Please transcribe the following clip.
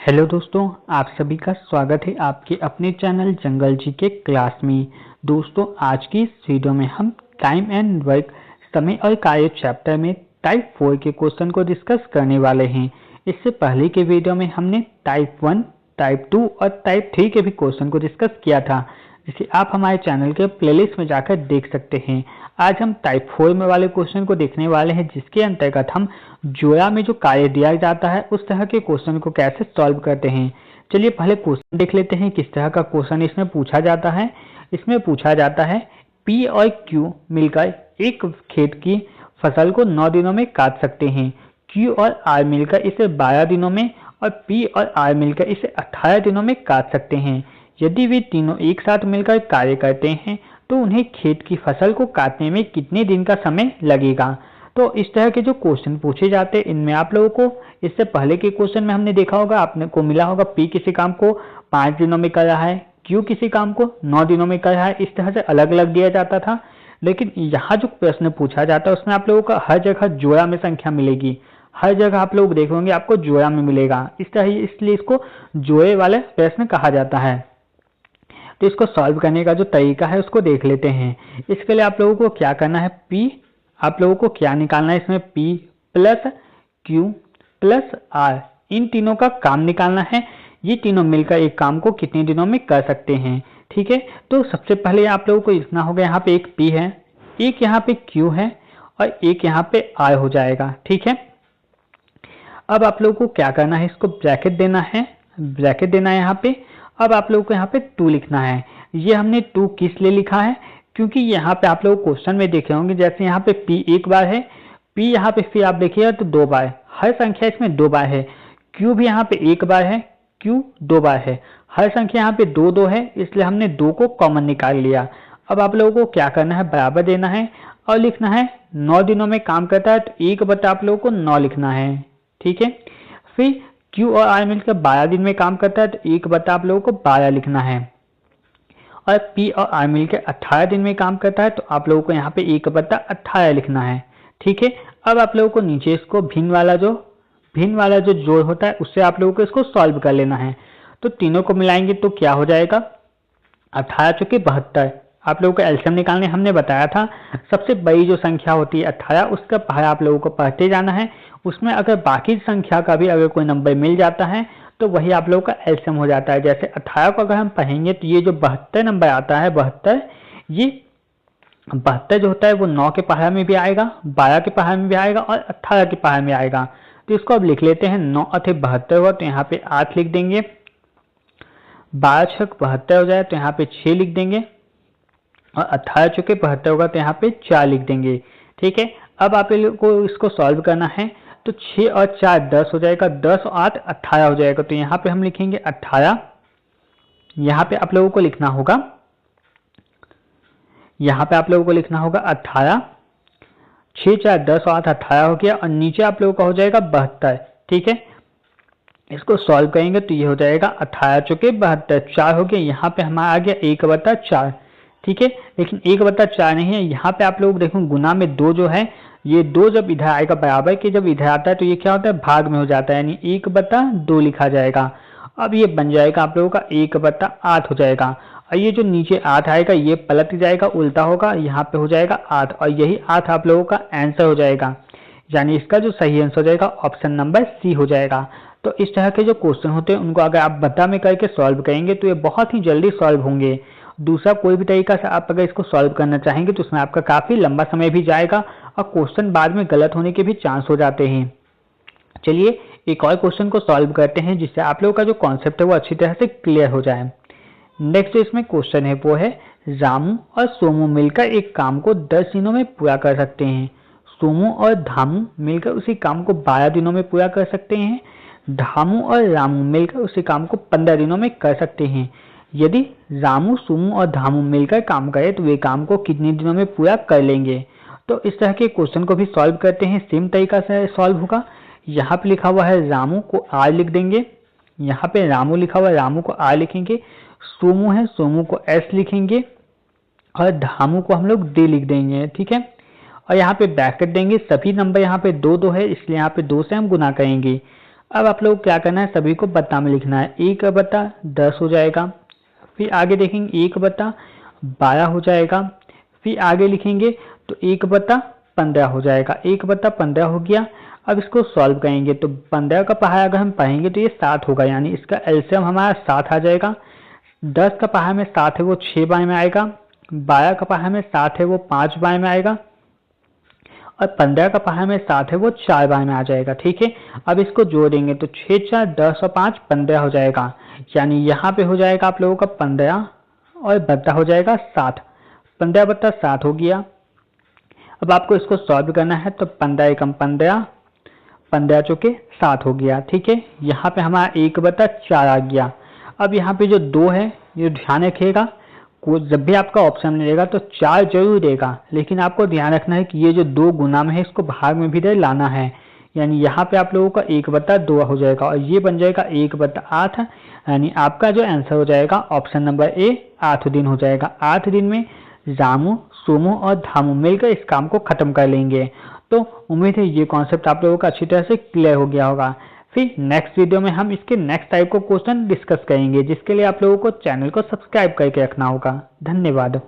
Hello दोस्तों, आप सभी का स्वागत है आपके अपने चैनल जंगल जी के क्लास में। दोस्तों, आज की इस वीडियो में हम टाइम एंड वर्क समय और कार्य चैप्टर में टाइप 4 के क्वेश्चन को डिस्कस करने वाले हैं। इससे पहले के वीडियो में हमने टाइप 1, टाइप 2 और टाइप 3 के भी क्वेश्चन को डिस्कस किया था, जिसे आप हमारे चैनल के प्लेलिस्ट में जाकर देख सकते हैं। आज हम टाइप 4 में वाले क्वेश्चन को देखने वाले हैं, जिसके अंतर्गत हम जोया में जो कार्य दिया जाता है उस तरह के क्वेश्चन को कैसे सॉल्व करते हैं। चलिए पहले क्वेश्चन देख लेते हैं किस तरह का क्वेश्चन इसमें पूछा जाता है। इसमें पूछा जाता है P और Q मिलकर एक खेत की फसल को 9 दिनों में काट सकते हैं। Q और R मिलकर इसे 12 दिनों में और P और R मिलकर इसे 18 दिनों में काट सकते हैं। यदि वे तीनों एक साथ मिलकर कार्य करते हैं तो उन्हें खेत की फसल को काटने में कितने दिन का समय लगेगा। तो इस तरह के जो क्वेश्चन पूछे जाते हैं, इनमें आप लोगों को इससे पहले के क्वेश्चन में हमने देखा होगा, आपने को मिला होगा P किसी काम को 5 दिनों में कर रहा है, Q किसी काम को 9 दिनों में कर रहा है। इस तरह से अलग अलग दिया जाता था, लेकिन यहाँ जो प्रश्न पूछा जाता है उसमें आप लोगों का हर जगह जोड़ा में संख्या मिलेगी। हर जगह आप लोग देखेंगे आपको जोड़ा में मिलेगा, इस तरह इसलिए इसको जोड़े वाले प्रश्न कहा जाता है। तो इसको सॉल्व करने का जो तरीका है उसको देख लेते हैं। इसके लिए आप लोगों को क्या करना है, P आप लोगों को क्या निकालना है, इसमें P plus Q plus R इन तीनों का काम निकालना है। ये तीनों मिलकर एक काम को कितने दिनों में कर सकते हैं। ठीक है, तो सबसे पहले आप लोगों को लिखना होगा, यहाँ पे एक P है, एक यहाँ पे Q है और एक यहाँ पे R हो जाएगा। ठीक है, अब आप लोगों को क्या करना है, इसको ब्रैकेट देना है, ब्रैकेट देना है यहाँ पे। अब आप लोगों को यहाँ पे 2 लिखना है। ये हमने 2 किस लिए लिखा है, क्योंकि यहाँ पे आप लोग क्वेश्चन में देखे होंगे, जैसे यहाँ पे P एक बार है, P यहाँ पे फिर आप देखिएगा तो 2 बार, हर संख्या इसमें 2 बार है। Q भी यहाँ पे एक बार है, Q 2 बार है, हर संख्या यहाँ पे 2 2 है, इसलिए हमने 2 को कॉमन निकाल लिया। अब आप लोगों को क्या करना है, बराबर देना है और लिखना है 9 दिनों में काम करता है तो 1/, आप लोगों को 9 लिखना है। ठीक है, फिर Q और R मिलकर 12 दिन में काम करता है तो 1/, आप लोगों को 12 लिखना है। और P और R मिलकर 18 दिन में काम करता है तो आप लोगों को यहाँ पे 1/18 लिखना है। ठीक है, अब आप लोगों को नीचे इसको भिन्न वाला जो जोड़ होता है उससे आप लोगों को इसको सॉल्व कर लेना है। तो तीनों को मिलाएंगे तो क्या हो जाएगा, 18 चौके 72। आप लोगों को एलसीएम निकालने हमने बताया था, सबसे बड़ी जो संख्या होती है 18, उसका पहाड़ा आप लोगों को पढ़ते जाना है। उसमें अगर बाकी संख्या का भी अगर कोई नंबर मिल जाता है तो वही आप लोगों का एलसीएम हो जाता है। जैसे 18 को अगर हम पढ़ेंगे तो ये जो 72 नंबर आता है, 72, ये 72 जो होता है वो 9 के पहाड़ में भी आएगा, 12 के पहाड़ में भी आएगा और 18 के पहाड़ में आएगा। तो इसको अब लिख लेते हैं, 9 अठे 72 हुआ तो यहाँ पे 8 लिख देंगे, 12 छक 72 हो जाए तो यहाँ पे 6 लिख देंगे और 18 चौके 72 होगा तो यहाँ पे 4 लिख देंगे। ठीक है, अब आप लोगों को इसको सॉल्व करना है तो 6 और 4 10 हो जाएगा, 10 और 8 18 हो जाएगा। तो यहाँ पे हम लिखेंगे 18, यहाँ पे आप लोगों को लिखना होगा, यहाँ पे आप लोगों को लिखना होगा 18, 6 4 10 और 8 18 हो गया और नीचे आप लोगों का हो जाएगा 72। ठीक है, इसको सॉल्व करेंगे तो ये हो जाएगा 18 चौके 72, 4 हो गया, यहाँ पे हमारा आ गया 1/4। ठीक है, लेकिन 1/4 नहीं है, यहाँ पे आप लोग देखो गुना में 2 जो है, ये 2 जब इधर आएगा बराबर के जब इधर आता है तो ये क्या होता है, भाग में हो जाता है, यानी 1/2 लिखा जाएगा। अब ये बन जाएगा आप लोगों का 1/8 हो जाएगा और ये जो नीचे 8 आएगा ये पलट जाएगा, उल्टा होगा, यहाँ पे हो जाएगा 8 और यही 8 आप लोगों का आंसर हो जाएगा। यानी इसका जो सही आंसर हो जाएगा ऑप्शन नंबर सी हो जाएगा। तो इस तरह के जो क्वेश्चन होते हैं उनको अगर आप बता में करके सॉल्व करेंगे तो ये बहुत ही जल्दी सॉल्व होंगे। दूसरा कोई भी तरीका से आप अगर इसको सॉल्व करना चाहेंगे तो उसमें आपका काफ़ी लंबा समय भी जाएगा और क्वेश्चन बाद में गलत होने के भी चांस हो जाते हैं। चलिए एक और क्वेश्चन को सॉल्व करते हैं, जिससे आप लोगों का जो कॉन्सेप्ट है वो अच्छी तरह से क्लियर हो जाए। नेक्स्ट इसमें क्वेश्चन है वो है, रामू और सोमू मिलकर एक काम को 10 दिनों में पूरा कर सकते हैं। सोमू और धामू मिलकर उसी काम को 12 दिनों में पूरा कर सकते हैं। धामू और रामू मिलकर उसी काम को 15 दिनों में कर सकते हैं। यदि रामू, सोमू और धामू मिलकर काम करें तो वे काम को कितने दिनों में पूरा कर लेंगे। तो इस तरह के क्वेश्चन को भी सॉल्व करते हैं, सेम तरीका से सॉल्व होगा। यहाँ पे लिखा हुआ है रामू को आर लिख देंगे, यहाँ पे रामू लिखा हुआ है, रामू को आर लिखेंगे, सोमू है सोमू को एस लिखेंगे और धामू को हम लोग डी लिख देंगे। ठीक है, और यहाँ पे ब्रैकेट देंगे, सभी नंबर यहाँ पे 2 2 है इसलिए यहाँ पे 2 से हम गुना करेंगे। अब आप लोग क्या करना है, सभी को बत्ता में लिखना है। 1/10 हो जाएगा। फिर आगे देखेंगे 1/12 हो जाएगा। फिर आगे लिखेंगे तो 1/15 हो जाएगा। 1/15 हो गया। अब इसको सॉल्व करेंगे तो 15 का पहाड़ा अगर हम पढ़ेंगे तो ये 7 होगा, यानी इसका एलसीएम हमारा 7 आ जाएगा। 10 का पहाड़ा में 7 है वो 6 बार में आएगा। 12 का पहाड़ा में 7 है वो 5 बार में आएगा। और 15 का पहाड़ा में 7 है वो 4 बार में आ जाएगा। ठीक है, अब इसको जोड़ेंगे तो 6 4 10 और 5 15 हो जाएगा, यानी यहाँ पे हो जाएगा आप लोगों का 15 और बट्टा हो जाएगा 7। 15/7 हो गया। अब आपको इसको सॉल्व करना है तो 15 एकम 15, 15 चौके 7 हो गया। ठीक है, यहाँ पे हमारा 1/4 आ गया। अब यहाँ पे जो 2 है ये ध्यान रखिएगा, जब भी आपका ऑप्शन मिलेगा तो 4 जरूर देगा, लेकिन आपको ध्यान रखना है कि ये जो 2 गुना में है इसको भाग में भी लाना है, यानी यहाँ पे आप लोगों का 1/2 हो जाएगा और ये बन जाएगा 1/8, यानी आपका जो आंसर हो जाएगा ऑप्शन नंबर ए 8 दिन हो जाएगा। 8 दिन में रामू, सोमू और धामू मिलकर इस काम को खत्म कर लेंगे। तो उम्मीद है ये कॉन्सेप्ट आप लोगों का अच्छी तरह से क्लियर हो गया होगा। फिर नेक्स्ट वीडियो में हम इसके नेक्स्ट टाइप को क्वेश्चन डिस्कस करेंगे, जिसके लिए आप लोगों को चैनल को सब्सक्राइब करके रखना होगा। धन्यवाद।